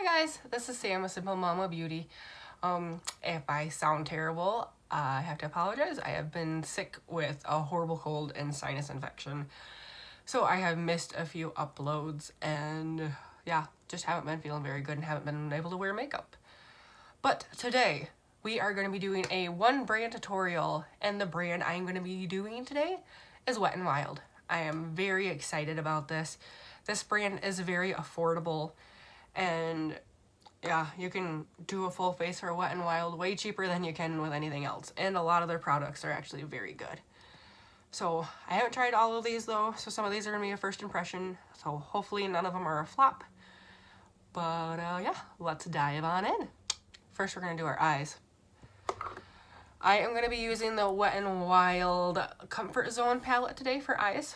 Hi guys, this is Sam with Simple Mama Beauty. If I sound terrible, I have to apologize. I have been sick with a horrible cold and sinus infection. So I have missed a few uploads and yeah, just haven't been feeling very good and haven't been able to wear makeup. But today, we are going to be doing a one brand tutorial, and the brand I'm going to be doing today is Wet n Wild. I am very excited about this. This brand is very affordable, and yeah, you can do a full face for Wet n Wild way cheaper than you can with anything else, and a lot of their products are actually very good. So I haven't tried all of these though, so some of these are going to be a first impression, so hopefully none of them are a flop. But yeah, let's dive on in. First we're going to do our eyes. I am going to be using the Wet n Wild Comfort Zone palette today for eyes.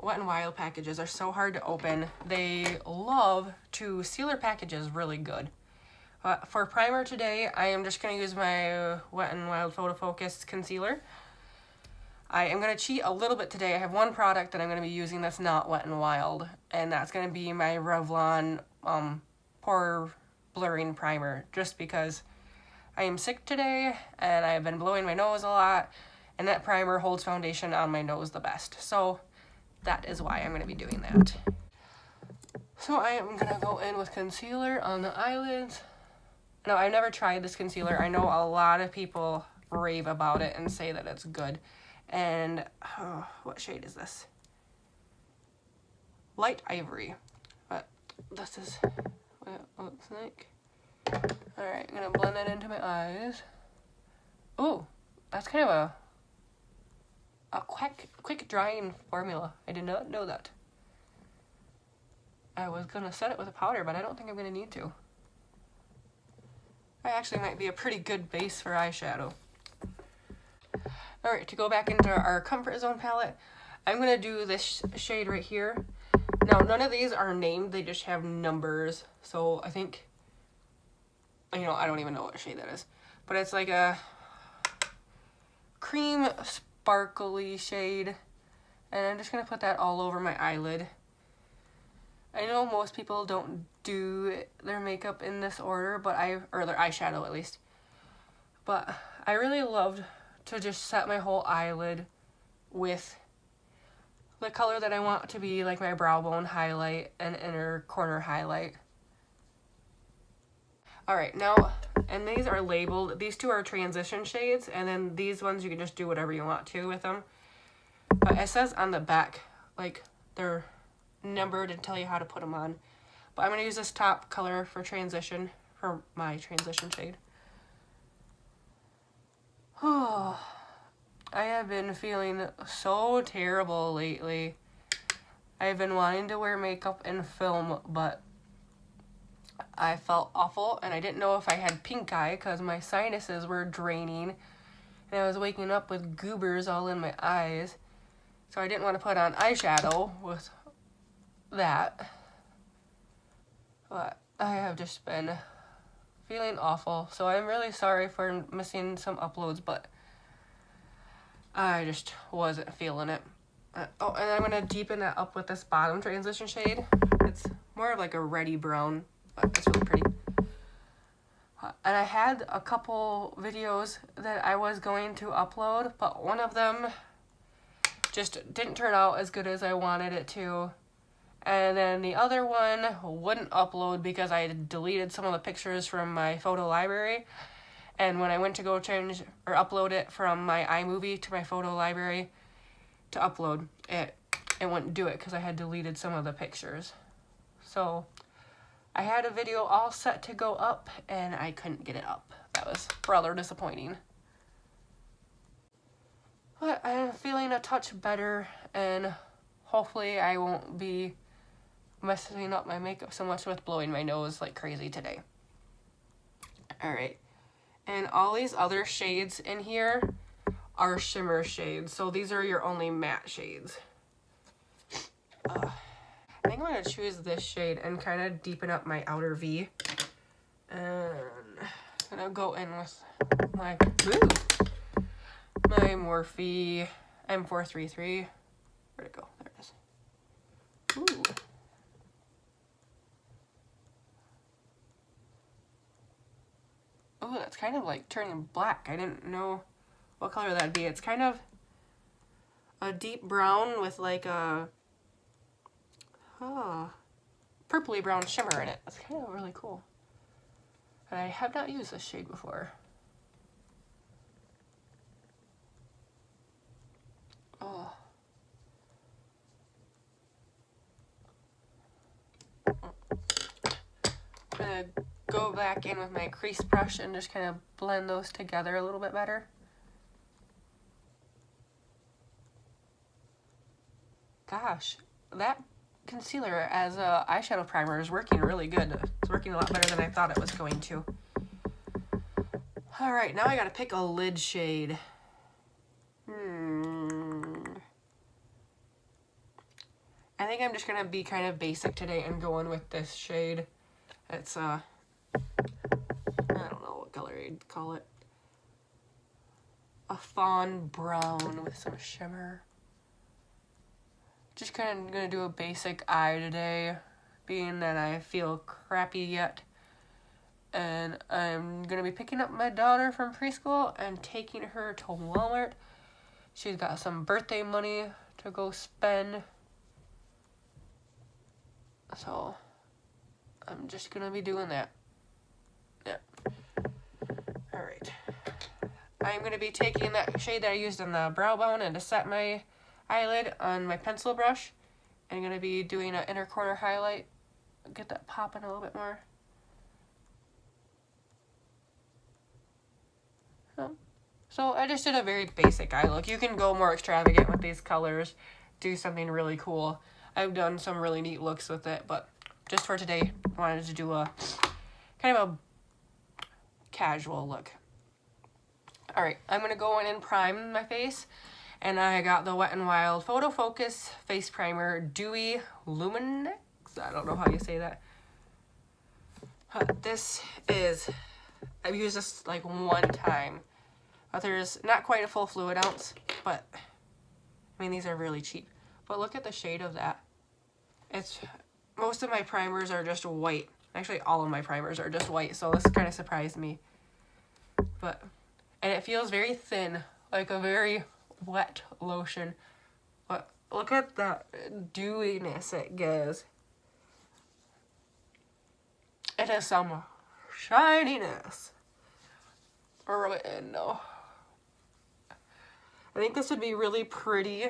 Wet n Wild packages are so hard to open. They love to seal their packages really good. For primer today, I am just going to use my Wet n Wild Photo Focus Concealer. I am going to cheat a little bit today. I have one product that I'm going to be using that's not Wet n Wild, and that's going to be my Revlon Pore Blurring Primer, just because I am sick today and I've been blowing my nose a lot, and that primer holds foundation on my nose the best. So that is why I'm going to be doing that. So I am going to go in with concealer on the eyelids. Now, I've never tried this concealer. I know a lot of people rave about it and say that it's good. And, what shade is this? Light Ivory. But this is what it looks like. Alright, I'm going to blend that into my eyes. Ooh, that's kind of a quick drying formula. I did not know that. I was going to set it with a powder, but I don't think I'm going to need to. That actually might be a pretty good base for eyeshadow. Alright, to go back into our Comfort Zone palette, I'm going to do this shade right here. Now, none of these are named, they just have numbers. So I think, I don't even know what shade that is. But it's like a cream sparkly shade. And I'm just going to put that all over my eyelid. I know most people don't do their makeup in this order, or their eyeshadow at least. But I really loved to just set my whole eyelid with the color that I want to be like my brow bone highlight and inner corner highlight. Alright, now, and these are labeled, these two are transition shades, and then these ones you can just do whatever you want to with them. But it says on the back, like, they're numbered and tell you how to put them on. But I'm going to use this top color for transition, for my transition shade. Oh, I have been feeling so terrible lately. I've been wanting to wear makeup and film, but I felt awful, and I didn't know if I had pink eye because my sinuses were draining, and I was waking up with goobers all in my eyes. So I didn't want to put on eyeshadow with that. But I have just been feeling awful, so I'm really sorry for missing some uploads, but I just wasn't feeling it. Oh, and I'm going to deepen that up with this bottom transition shade. It's more of like a reddy brown, but it's really pretty. And I had a couple videos that I was going to upload, but one of them just didn't turn out as good as I wanted it to. And then the other one wouldn't upload because I had deleted some of the pictures from my photo library. And when I went to go change or upload it from my iMovie to my photo library to upload, it wouldn't do it because I had deleted some of the pictures. So I had a video all set to go up and I couldn't get it up. That was rather disappointing. But I'm feeling a touch better, and hopefully I won't be messing up my makeup so much with blowing my nose like crazy today. Alright, and all these other shades in here are shimmer shades, so these are your only matte shades. I think I'm going to choose this shade and kind of deepen up my outer V. And I'm going to go in with my Morphe M433. Where'd it go? There it is. Ooh. it's kind of like turning black. I didn't know what color that'd be. It's kind of a deep brown with like a purpley brown shimmer in it. It's kind of really cool. And I have not used this shade before. Oh. I'm gonna go back in with my crease brush and just kind of blend those together a little bit better. Gosh, that concealer as a eyeshadow primer is working really good. It's working a lot better than I thought it was going to. Alright, now I gotta pick a lid shade. I think I'm just gonna be kind of basic today and go in with this shade. It's I don't know what color you'd call it. A fawn brown with some shimmer. Just kind of gonna do a basic eye today, being that I feel crappy yet. And I'm gonna be picking up my daughter from preschool and taking her to Walmart. She's got some birthday money to go spend. So I'm just gonna be doing that. Yeah. Alright. I'm gonna be taking that shade that I used in the brow bone and to set my eyelid on my pencil brush. I'm gonna be doing an inner corner highlight. Get that popping a little bit more. So I just did a very basic eye look. You can go more extravagant with these colors, do something really cool. I've done some really neat looks with it, but just for today, I wanted to do a kind of a casual look. Alright, I'm going to go in and prime my face, and I got the Wet n Wild Photo Focus Face Primer Dewy Luminex. I don't know how you say that. This is, I've used this like one time. There's not quite a full fluid ounce, but I mean, these are really cheap. But look at the shade of that. Most of my primers are just white. Actually, all of my primers are just white, so this kind of surprised me. And it feels very thin, like a very wet lotion. But look at that dewiness it gives. It has some shininess. Rub it in, though. I think this would be really pretty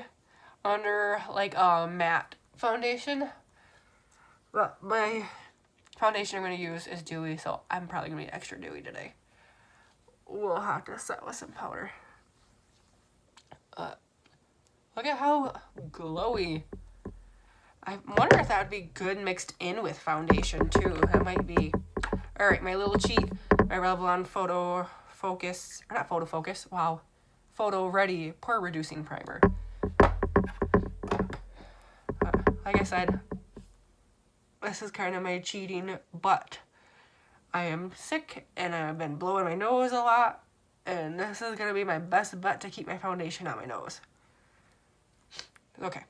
under like a matte foundation. But my foundation I'm going to use is dewy, so I'm probably going to be extra dewy today. We'll have to set with some powder. Look at how glowy. I wonder if that would be good mixed in with foundation too. That might be. Alright, my little cheat, my Revlon Photo Ready Pore Reducing Primer. Like I said, this is kind of my cheating, but I am sick and I've been blowing my nose a lot, and this is going to be my best bet to keep my foundation on my nose. Okay,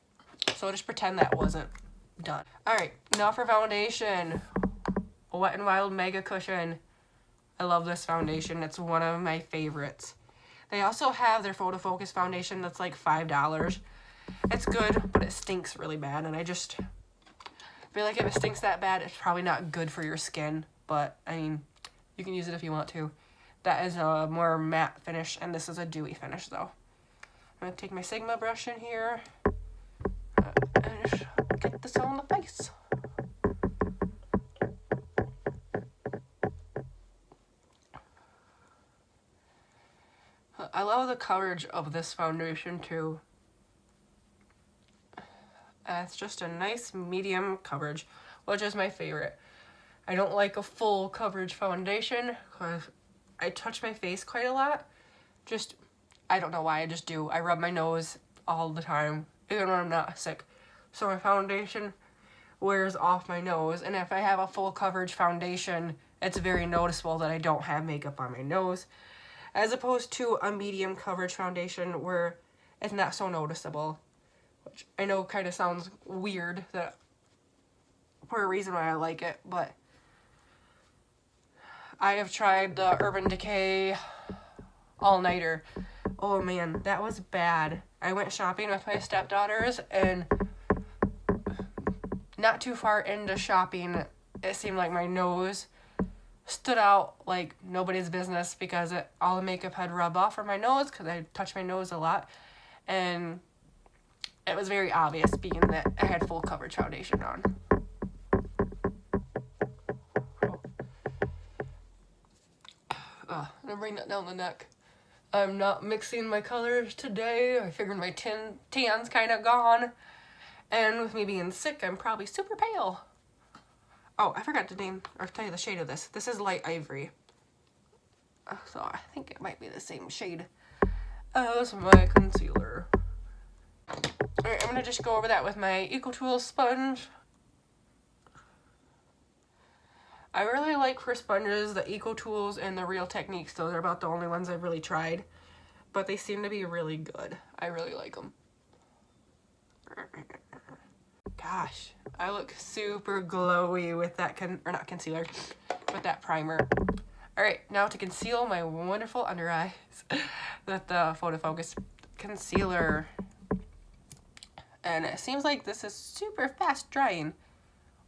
so just pretend that wasn't done. Alright, now for foundation. Wet n Wild Mega Cushion. I love this foundation. It's one of my favorites. They also have their Photo Focus foundation that's like $5. It's good, but it stinks really bad, and I just feel like if it stinks that bad, it's probably not good for your skin, but I mean, you can use it if you want to. That is a more matte finish, and this is a dewy finish, though. I'm going to take my Sigma brush in here and just get this on the face. I love the coverage of this foundation, too. It's just a nice medium coverage, which is my favorite. I don't like a full coverage foundation because I touch my face quite a lot. I don't know why, I just do. I rub my nose all the time, even when I'm not sick. So my foundation wears off my nose, and if I have a full coverage foundation, it's very noticeable that I don't have makeup on my nose, as opposed to a medium coverage foundation where it's not so noticeable. Which I know kind of sounds weird for a reason why I like it, but I have tried the Urban Decay all-nighter. Oh man, that was bad. I went shopping with my stepdaughters, and not too far into shopping, it seemed like my nose stood out like nobody's business because all the makeup had rubbed off from my nose because I touch my nose a lot. And it was very obvious being that I had full coverage foundation on. I'm gonna bring that down the neck. I'm not mixing my colors today. I figured my tan's kind of gone. And with me being sick, I'm probably super pale. Oh, I forgot to name or tell you the shade of this. This is light ivory. So I think it might be the same shade as my concealer. Alright, I'm gonna just go over that with my EcoTools sponge. I really like for sponges the EcoTools and the Real Techniques. Those are about the only ones I've really tried. But they seem to be really good. I really like them. Gosh, I look super glowy with that not concealer, with that primer. Alright, now to conceal my wonderful under eyes with the Photo Focus concealer. And it seems like this is super fast drying.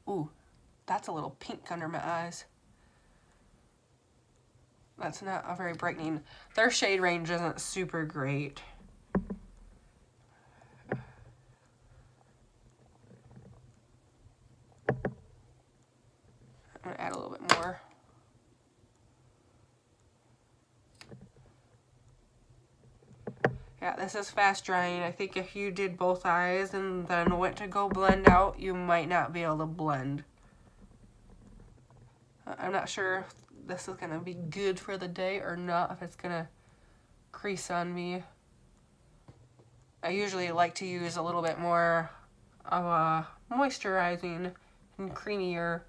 Ooh, that's a little pink under my eyes. That's not a very brightening. Their shade range isn't super great. I'm gonna add a little bit more. Yeah, this is fast drying. I think if you did both eyes and then went to go blend out, you might not be able to blend. I'm not sure if this is gonna be good for the day or not, if it's gonna crease on me. I usually like to use a little bit more of a moisturizing and creamier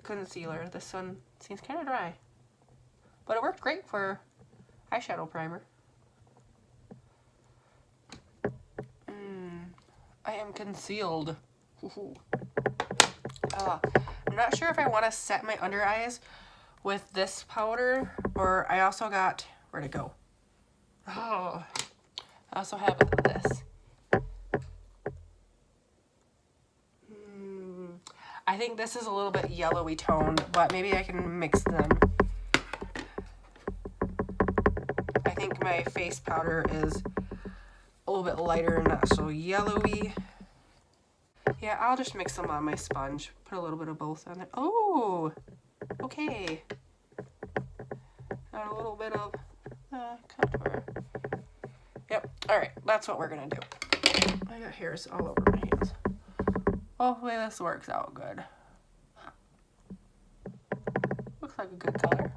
concealer. This one seems kind of dry, but it worked great for eyeshadow primer. I am concealed. I'm not sure if I want to set my under eyes with this powder, or I also got, where'd it go? Oh, I also have this. I think this is a little bit yellowy toned, but maybe I can mix them. I think my face powder is a little bit lighter and not so yellowy. Yeah, I'll just mix them on my sponge. Put a little bit of both on it. Oh, okay. Got a little bit of contour. Yep, alright, that's what we're gonna do. I got hairs all over my hands. Hopefully this works out good. Looks like a good color.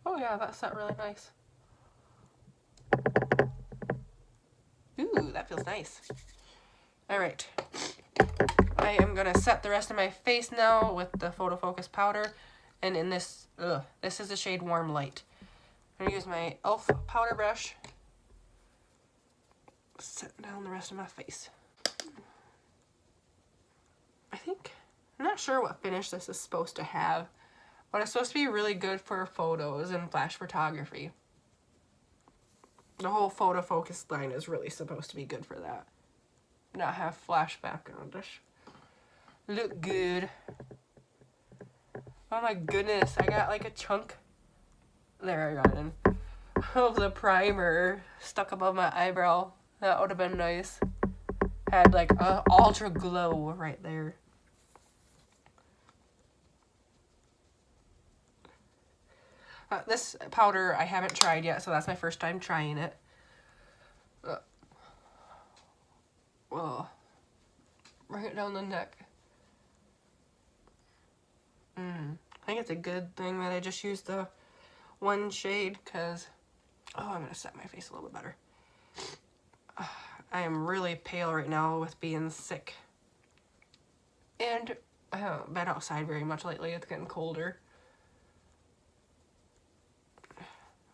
Oh yeah, that set really nice. Ooh, that feels nice. Alright. I am gonna set the rest of my face now with the Photo Focus powder. And in this, this is the shade Warm Light. I'm gonna use my e.l.f. powder brush. Set down the rest of my face. I'm not sure what finish this is supposed to have, but it's supposed to be really good for photos and flash photography. The whole Photo Focus line is really supposed to be good for that. Not have flash background. Just look good. Oh my goodness, I got like a chunk. There, I got it in. Of the primer stuck above my eyebrow. That would have been nice. Had like a ultra glow right there. This powder I haven't tried yet, so that's my first time trying it. Bring it down the neck. I think it's a good thing that I just used the one shade, because, I'm going to set my face a little bit better. I am really pale right now with being sick. And I haven't been outside very much lately. It's getting colder.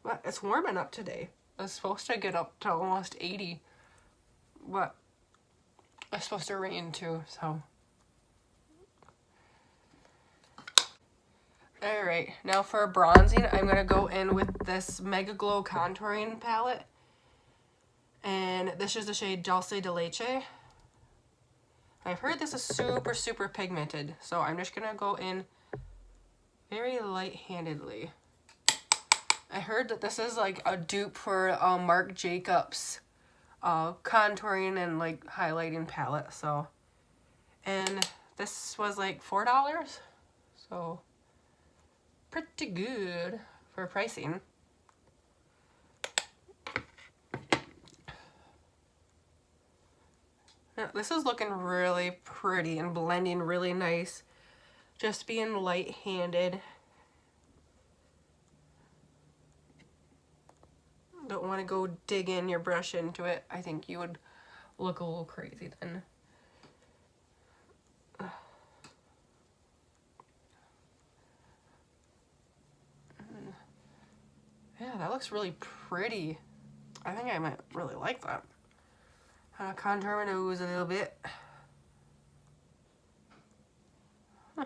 But it's warming up today. It's supposed to get up to almost 80. But it's supposed to rain too, so. Alright, now for bronzing, I'm going to go in with this Mega Glow contouring palette. And this is the shade Dulce de Leche. I've heard this is super, super pigmented, so I'm just going to go in very light-handedly. I heard that this is like a dupe for Marc Jacobs contouring and like highlighting palette, so. And this was like $4, so pretty good for pricing. Now, this is looking really pretty and blending really nice. Just being light-handed. Don't want to go dig in your brush into it. I think you would look a little crazy then. Yeah, that looks really pretty. I think I might really like that. Contour my nose a little bit. Huh.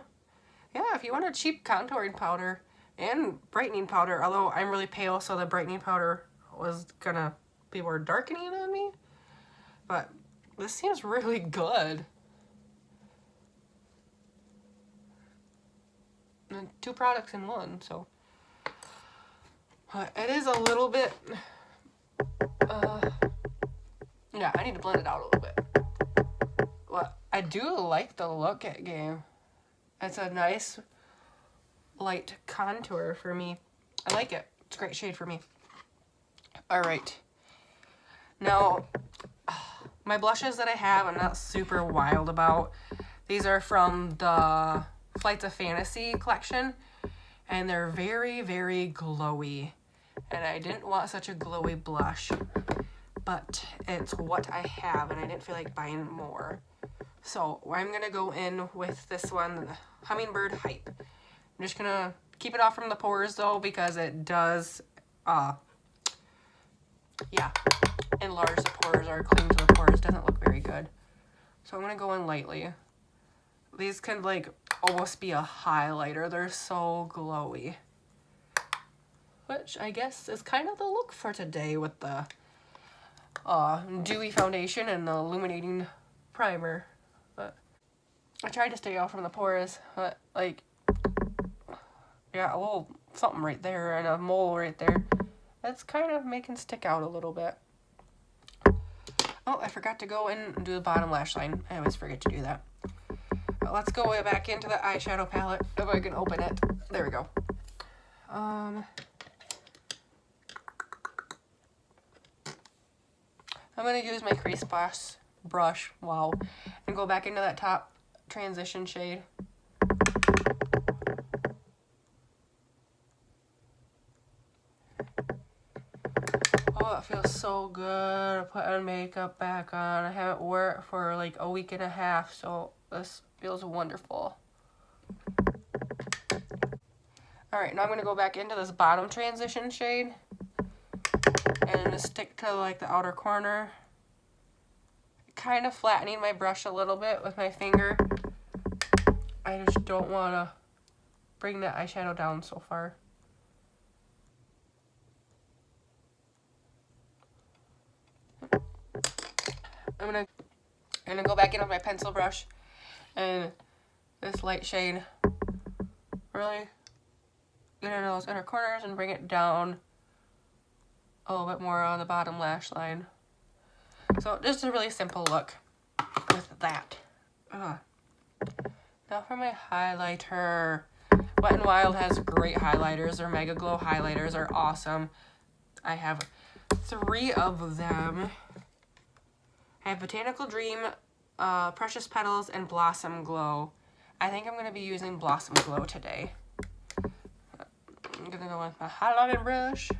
Yeah, if you want a cheap contouring powder and brightening powder, although I'm really pale, so the brightening powder was gonna be more darkening on me. But this seems really good. And 2 products in one, so. It is a little bit, yeah, I need to blend it out a little bit. Well, I do like the look at game. It's a nice light contour for me. I like it. It's a great shade for me. All right. Now, my blushes that I have, I'm not super wild about. These are from the Flights of Fantasy collection, and they're very, very glowy. And I didn't want such a glowy blush, but it's what I have, and I didn't feel like buying more. So I'm going to go in with this one, Hummingbird Hype. I'm just going to keep it off from the pores, though, because it does, yeah, enlarge the pores or cling to the pores. Doesn't look very good. So I'm going to go in lightly. These can, like, almost be a highlighter. They're so glowy. Which I guess is kind of the look for today with the dewy foundation and the illuminating primer. But I tried to stay off from the pores, but like, yeah, a little something right there and a mole right there. That's kind of making stick out a little bit. Oh, I forgot to go in and do the bottom lash line. I always forget to do that. But let's go way back into the eyeshadow palette if I can open it. There we go. I'm going to use my crease brush, wow, and go back into that top transition shade. Oh, it feels so good putting makeup back on. I haven't worn it for like a week and a half, so this feels wonderful. Alright, now I'm going to go back into this bottom transition shade. And just stick to like the outer corner. Kind of flattening my brush a little bit with my finger. I just don't want to bring the eyeshadow down so far. I'm gonna go back in with my pencil brush and this light shade. Really get into those inner corners and bring it down a little bit more on the bottom lash line. So just a really simple look with that. Now for my highlighter. Wet n Wild has great highlighters. Their Mega Glow highlighters are awesome. I have 3 of them. I have Botanical Dream, Precious Petals, and Blossom Glow. I think I'm going to be using Blossom Glow today. I'm going to go with my highlighting brush.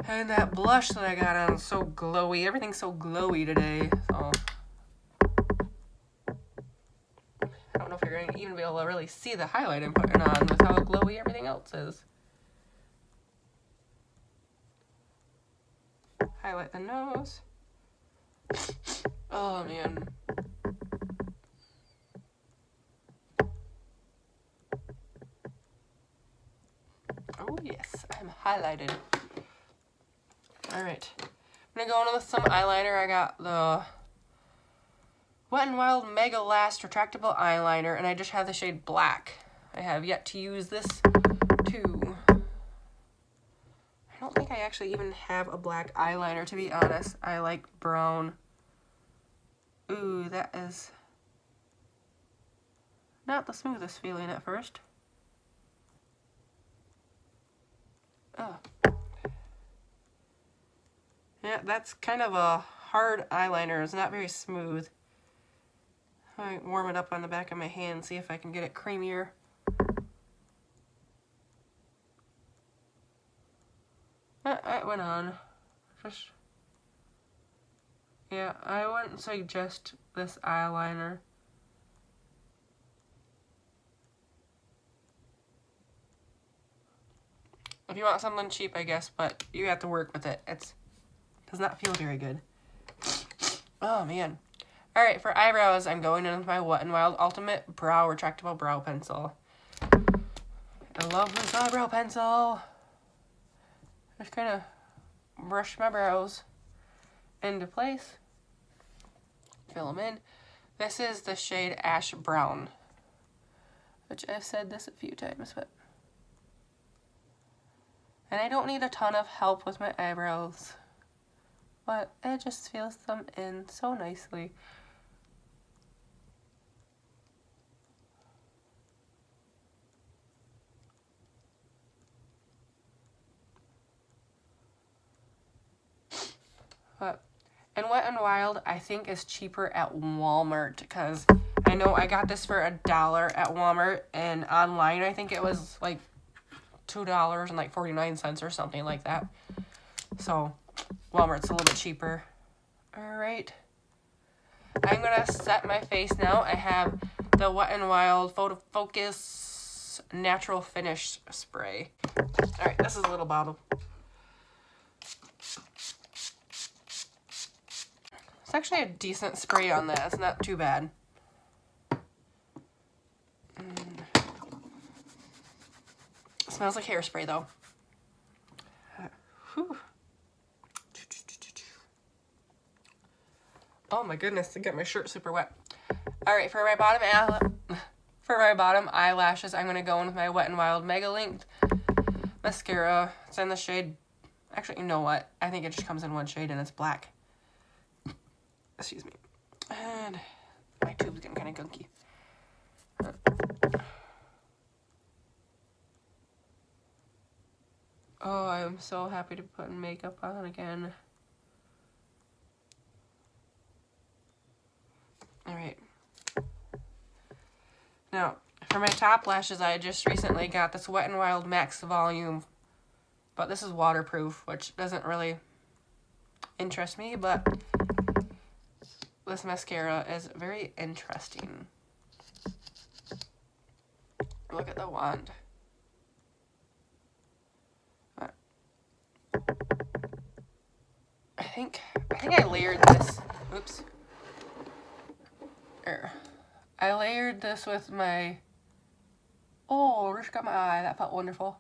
And that blush that I got on is so glowy. Everything's so glowy today. So I don't know if you're going to even be able to really see the highlight I'm putting on with how glowy everything else is. Highlight the nose. Oh, man. Oh, yes, I'm highlighted. Alright. I'm going to go in with some eyeliner. I got the Wet n Wild Mega Last Retractable Eyeliner, and I just have the shade Black. I have yet to use this too. I don't think I actually even have a black eyeliner, to be honest. I like brown. Ooh, that is not the smoothest feeling at first. Oh. Yeah, that's kind of a hard eyeliner. It's not very smooth. I warm it up on the back of my hand, see if I can get it creamier. It went on. Just, yeah, I wouldn't suggest this eyeliner. If you want something cheap, I guess, but you have to work with it. It does not feel very good. Oh, man. Alright, for eyebrows, I'm going in with my Wet n Wild Ultimate Brow Retractable Brow Pencil. I love this eyebrow pencil. Just kind of brush my brows into place. Fill them in. This is the shade Ash Brown, which I've said this a few times, but... And I don't need a ton of help with my eyebrows, but it just fills them in so nicely. But, and Wet n Wild, I think, is cheaper at Walmart, because I know I got this for $1 at Walmart, and online I think it was like $2.49 or something like that. So Walmart's a little bit cheaper. Alright. I'm going to set my face now. I have the Wet n Wild Photo Focus Natural Finish Spray. Alright, this is a little bottle. It's actually a decent spray on that. It's not too bad. It smells like hairspray, though. Whew. Oh my goodness, I got my shirt super wet. Alright, for my bottom eyelashes, I'm going to go in with my Wet n Wild Mega Length Mascara. It's in the shade... Actually, you know what? I think it just comes in one shade, and it's black. Excuse me. And my tube's getting kind of gunky. Oh, I'm so happy to put makeup on again. Alright. Now, for my top lashes, I just recently got this Wet n Wild Max Volume. But this is waterproof, which doesn't really interest me, but this mascara is very interesting. Look at the wand. I think I layered this. Oops. There. I layered this with my... Oh, just got my eye. That felt wonderful.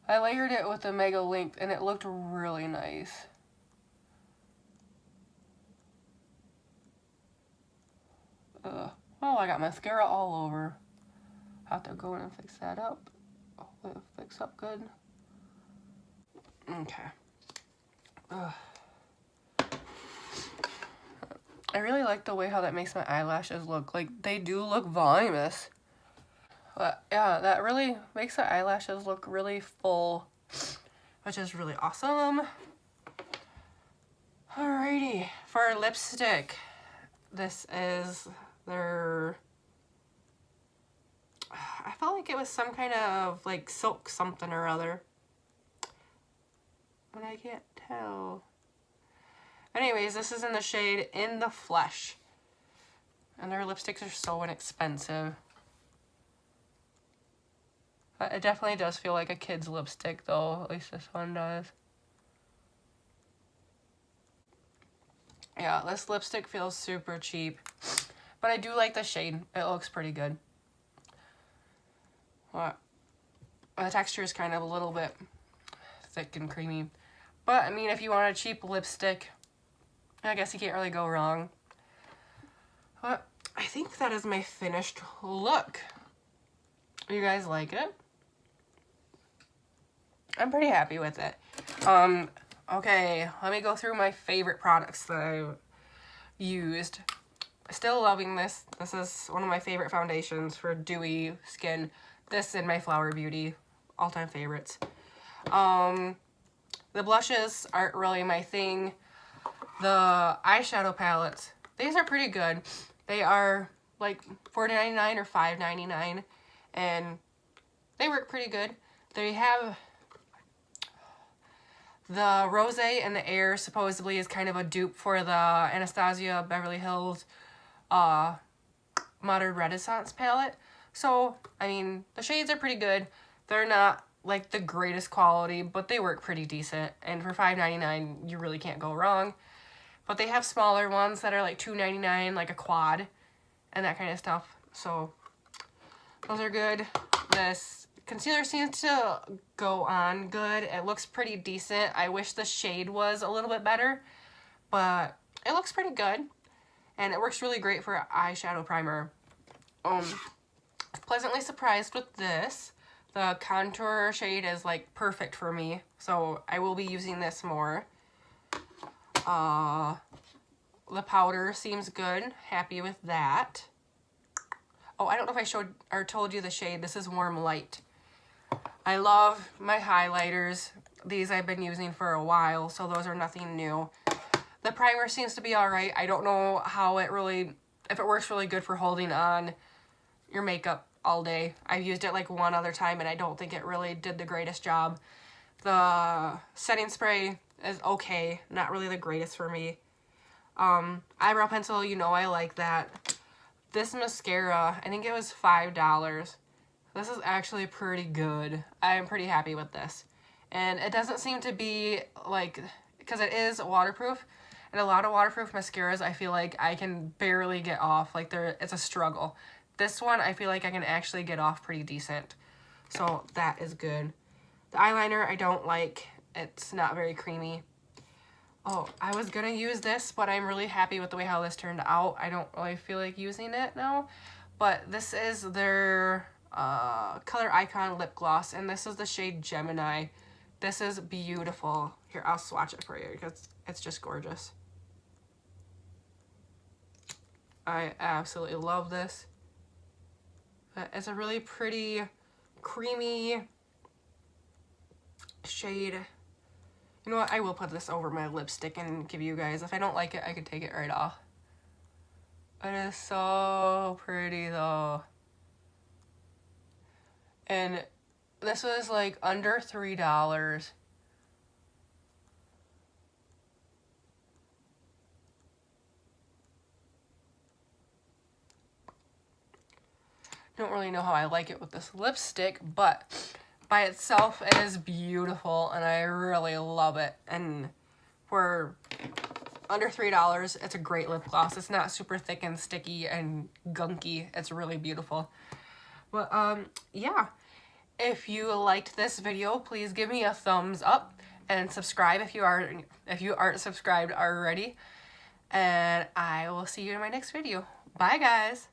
I layered it with the Mega Length, and it looked really nice. Oh, I got mascara all over. Have to go in and fix that up. Hopefully it'll fix up good. Okay. I really like the way how that makes my eyelashes look. Like, they do look voluminous. But yeah, that really makes the eyelashes look really full, which is really awesome. Alrighty, for lipstick, this is their... I felt like it was some kind of like silk something or other, but I can't tell. Anyways, this is in the shade In the Flesh, and their lipsticks are so inexpensive. But it definitely does feel like a kid's lipstick though, at least this one does. Yeah, this lipstick feels super cheap. But I do like the shade. It looks pretty good. What? The texture is kind of a little bit thick and creamy. But, I mean, if you want a cheap lipstick, I guess you can't really go wrong. But I think that is my finished look. You guys like it? I'm pretty happy with it. Okay, let me go through my favorite products that I've used. Still loving this. This is one of my favorite foundations for dewy skin. This and my Flower Beauty, all-time favorites. The blushes aren't really my thing. The eyeshadow palettes, these are pretty good. They are like $4.99 or $5.99, and they work pretty good. They have the Rose and the Air supposedly is kind of a dupe for the Anastasia Beverly Hills Modern Renaissance palette. So, I mean, the shades are pretty good. They're not like the greatest quality, but they work pretty decent. And for $5.99, you really can't go wrong. But they have smaller ones that are like $2.99, like a quad and that kind of stuff. So, those are good. This concealer seems to go on good. It looks pretty decent. I wish the shade was a little bit better, but it looks pretty good. And it works really great for eyeshadow primer. Pleasantly surprised with this. The contour shade is like perfect for me, so I will be using this more. The powder seems good. Happy with that. Oh, I don't know if I showed or told you the shade. This is Warm Light. I love my highlighters. These I've been using for a while, so those are nothing new. The primer seems to be alright. I don't know how it really, if it works really good for holding on your makeup all day. I've used it like one other time and I don't think it really did the greatest job. The setting spray is okay, not really the greatest for me. Eyebrow pencil, you know I like that. This mascara, I think it was $5. This is actually pretty good. I'm pretty happy with this. And it doesn't seem to be like, because it is waterproof, and a lot of waterproof mascaras I feel like I can barely get off. Like it's a struggle. This one I feel like I can actually get off pretty decent. So that is good. The eyeliner I don't like. It's not very creamy. Oh, I was gonna use this, but I'm really happy with the way how this turned out. I don't really feel like using it now. But this is their Color Icon lip gloss, and this is the shade Gemini. This is beautiful. Here, I'll swatch it for you because it's just gorgeous. I absolutely love this. It's a really pretty, creamy shade. You know what? I will put this over my lipstick and give you guys. If I don't like it, I could take it right off. It is so pretty though. And this was like under $3. Don't really know how I like it with this lipstick, but by itself it is beautiful and I really love it. And for under $3, it's a great lip gloss. It's not super thick and sticky and gunky. It's really beautiful. But yeah, if you liked this video, please give me a thumbs up and subscribe if you aren't subscribed already. And I will see you in my next video. Bye guys.